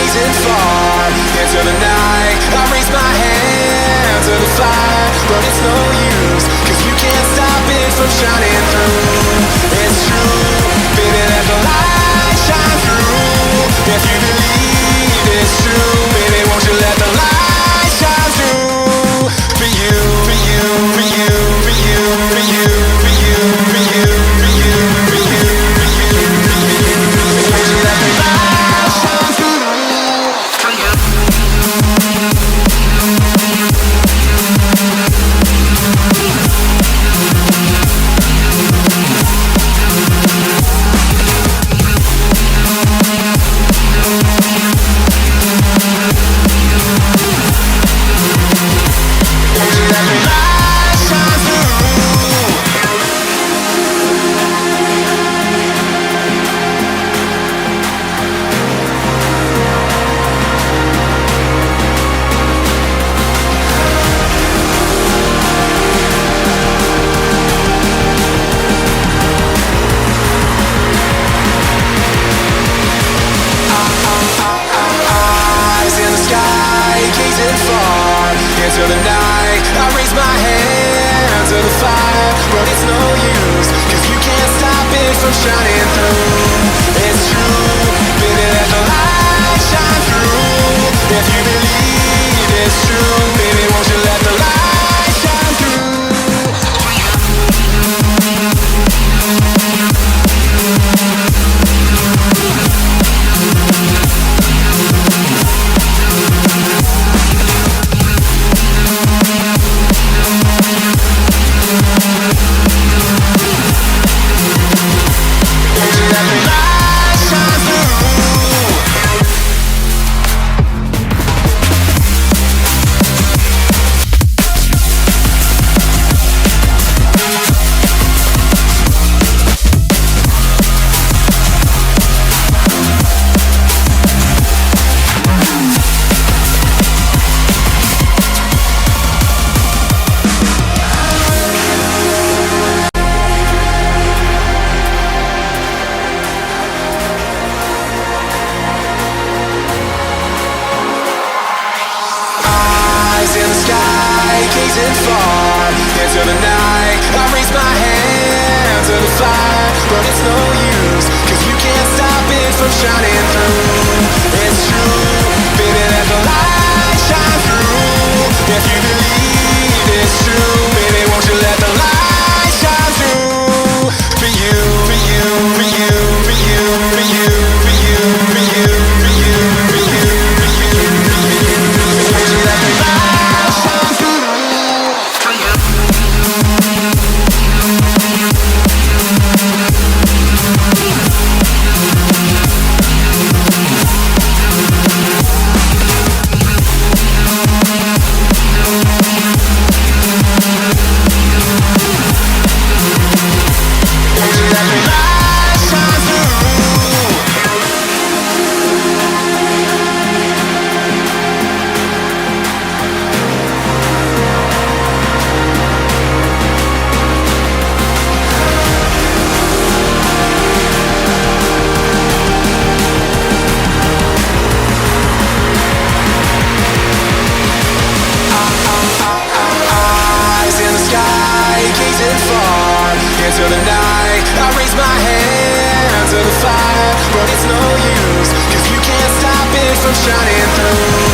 gazing far into the night. I raise my hand to the fire, but it's no use, 'cause you can't stop it from shining through. It's true, baby, let the light shine through. If you believe it's true, baby, won't you let the light shine through? For you, for you, for you, for you, for you, for you, for you, for you, for you, for you, for you. Won't you let the light shine through? For you. Into the night, I raise my hand to the fire, but it's no use, 'cause you can't stop it from shining through. It's true, baby, let the light shine through. If you believe it's true, baby, won't you let the light shine through? Gazing far into the night, I raise my hand to the fire, but it's no use, 'cause you can't stop it from shining through. It's true, baby, let the light shine through. If you believe it's true, baby, won't you let the light shine through? For you, for you, for you, for you, for you, for you, for you, for you, for you, for you, for you, won't you let the light shine through? Into the night, I raise my hand to the fire, but it's no use, 'cause you can't stop it from shining through.